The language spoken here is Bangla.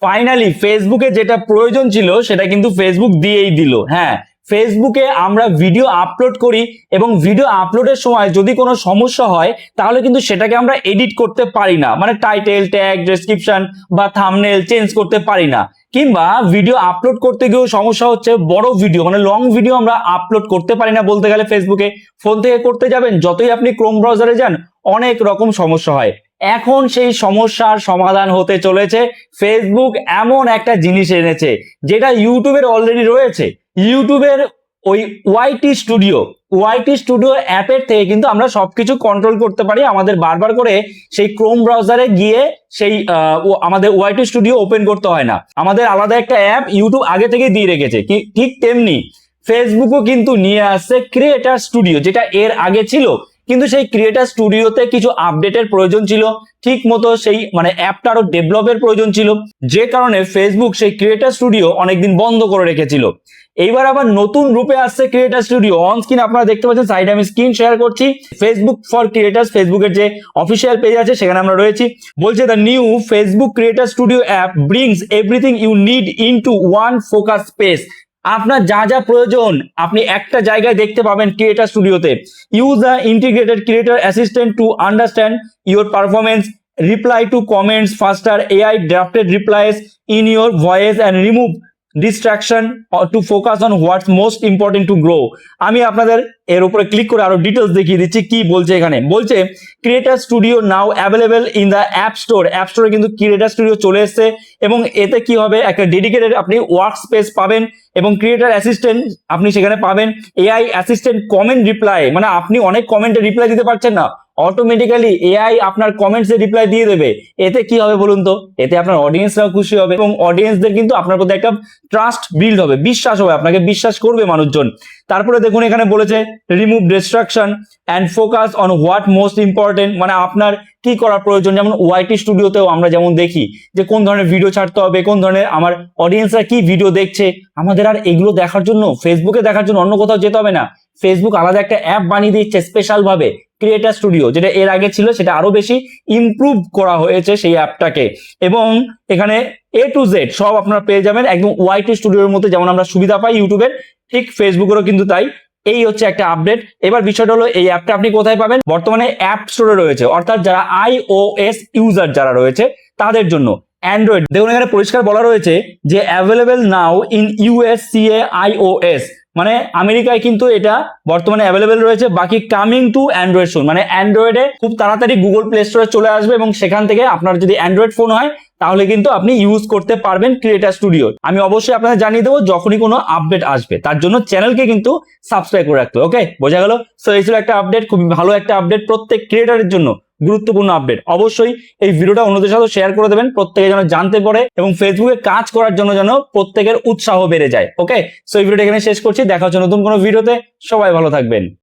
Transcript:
ফাইনালি ফেসবুকে যেটা প্রয়োজন ছিল সেটা কিন্তু ফেসবুক দিয়েই দিল। হ্যাঁ, ফেসবুকে আমরা ভিডিও আপলোড করি এবং ভিডিও আপলোডের সময় যদি কোনো সমস্যা হয় তাহলে কিন্তু সেটাকে আমরা এডিট করতে পারি না, মানে টাইটেল, ট্যাগ, ডেসক্রিপশন বা থাম্বনেল চেঞ্জ করতে পারি না। কিংবা ভিডিও আপলোড করতে গিয়েও সমস্যা হচ্ছে, বড় ভিডিও মানে লং ভিডিও আমরা আপলোড করতে পারি না বলতে গেলে ফেসবুকে। ফোন থেকে করতে যাবেন, যতই আপনি ক্রোম ব্রাউজারে যান অনেক রকম সমস্যা হয়। এখন সেই সমস্যার সমাধান হতে চলেছে, ফেসবুক এমন একটা জিনিস এনেছে যেটা ইউটিউবের অলরেডি রয়েছে। ইউটিউবের ওই ওয়াইটি স্টুডিও অ্যাপের থেকে কিন্তু আমরা সবকিছু কন্ট্রোল করতে পারি। আমাদের বারবার করে সেই ক্রোম ব্রাউজারে গিয়ে সেই আমাদের ওয়াইটি স্টুডিও ওপেন করতে হয় না। আমাদের আলাদা একটা অ্যাপ ইউটিউব আগে থেকে দিয়ে রেখেছে। ঠিক তেমনি ফেসবুকও কিন্তু নিয়ে আসছে ক্রিয়েটার স্টুডিও, যেটা এর আগে ছিল। কিন্তু সেই ক্রিয়েটার স্টুডিওতে কিছু আপডেটের প্রয়োজন ছিল, ঠিক মতো সেই মানে অ্যাপটা আরো ডেভেলপের প্রয়োজন ছিল, যে কারণে ফেসবুক সেই ক্রিয়েটার স্টুডিও অনেকদিন বন্ধ করে রেখেছিল। এইবার আবার নতুন রূপে আসছে ক্রিয়েটার স্টুডিও। অন স্ক্রিন আপনারা দেখতে পাচ্ছেন, সাইডে আমি স্ক্রিন শেয়ার করছি। ফেসবুক ফর ক্রিয়েটার্স, ফেসবুকের যে অফিসিয়াল পেজ আছে সেখানে আমরা রয়েছি। বলছে the new Facebook creator studio app brings everything you need into one focus space. আপনার যা যা প্রয়োজন আপনি একটা জায়গায় দেখতে পাবেন ক্রিয়েটার স্টুডিওতে। Use the integrated creator assistant to understand your performance, reply to comments faster, AI drafted replies in your voice and remove distraction to focus on what's most important to grow. আমি আপনাদের এর উপরে ক্লিক করে আরো ডিটেলস দেখিয়ে দিচ্ছি কি বলছে। এখানে বলছে creator studio now available in the app store. App স্টোরে কিন্তু ক্রিয়েটার স্টুডিও চলে এসেছে এবং এতে কি হবে, একটা ডেডিকেটেড আপনি ওয়ার্ক স্পেস পাবেন এবং ক্রিয়েটার অ্যাসিস্ট্যান্ট আপনি সেখানে পাবেন। এআই অ্যাসিস্ট্যান্ট কমেন্ট রিপ্লাই, মানে আপনি অনেক কমেন্টে রিপ্লাই দিতে পারছেন না, অটোমেটিক্যালি এআই আপনার কমেন্টসে রিপ্লাই দিয়ে দেবে। এতে কি হবে বলুন তো, এতে আপনার অডিয়েন্সরাও খুশি হবে এবং অডিয়েন্সদের কিন্তু আপনার প্রতি একটা ট্রাস্ট বিল্ড হবে, বিশ্বাস হবে, আপনাকে বিশ্বাস করবে মানুষজন। তারপরে দেখুন এখানে বলেছে remove distraction and focus on what most important, মানে আপনার কি করা প্রয়োজন। যেমন ওয়াইটি স্টুডিওতেও আমরা যেমন দেখি যে কোন ধরনের ভিডিও ছাড়তে হবে, কোন ধরনের আমার অডিয়েন্সরা কি ভিডিও দেখছে, আমাদের আর এগুলো দেখার জন্য ফেসবুকে দেখার জন্য অন্য কোথাও যেতে হবে না। ফেসবুক আলাদা একটা অ্যাপ বানিয়ে দিচ্ছে স্পেশাল ভাবে ক্রিয়েটার স্টুডিও, যেটা এর আগে ছিল সেটা আরো বেশি ইমপ্রুভ করা হয়েছে সেই অ্যাপটাকে। এবং এখানে A to Z সব আপনারা পেয়ে যাবেন একদম ওয়াইটি স্টুডিওর মধ্যে, যেমন আমরা সুবিধা পাই ইউটিউবের, ঠিক ফেসবুকেরও কিন্তু তাই। এই হচ্ছে একটা আপডেট। এবার বিষয়টা হলো এই অ্যাপটা আপনি কোথায় পাবেন। বর্তমানে অ্যাপ স্টোরে রয়েছে, অর্থাৎ যারা iOS ইউজার যারা রয়েছে তাদের জন্য। অ্যান্ড্রয়েড দেখুন এখানে পরিষ্কার বলা রয়েছে যে অ্যাভেলেবেল নাও ইন ইউএসসিএ iOS, মানে আমেরিকায় কিন্তু এটা বর্তমানে অ্যাভেলেবেল রয়েছে। বাকি কামিং টু অ্যান্ড্রয়েড সুন, মানে অ্যান্ড্রয়েডে খুব তাড়াতাড়ি গুগল প্লে স্টোরে চলে আসবে এবং সেখান থেকে আপনার যদি অ্যান্ড্রয়েড ফোন হয় তাহলে কিন্তু আপনি ইউজ করতে পারবেন ক্রিয়েটার স্টুডিও। আমি অবশ্যই আপনাদের জানিয়ে দেবো যখনই কোনো আপডেট আসবে, তার জন্য চ্যানেলকে কিন্তু সাবস্ক্রাইব করে রাখতে হবে। ওকে, বোঝা গেল? সো এই ছিল একটা আপডেট, খুবই ভালো একটা আপডেট, প্রত্যেক ক্রিয়েটারের জন্য গুরুত্বপূর্ণ আপডেট। অবশ্যই এই ভিডিওটা অন্যদের সাথে শেয়ার করে দেবেন, প্রত্যেকে যেন জানতে পারে এবং ফেসবুকে কাজ করার জন্য যেন প্রত্যেকের উৎসাহ বেড়ে যায়। ওকে, সো এই ভিডিওটা এখানে শেষ করছি, দেখা হচ্ছে নতুন কোনো ভিডিওতে। সবাই ভালো থাকবেন।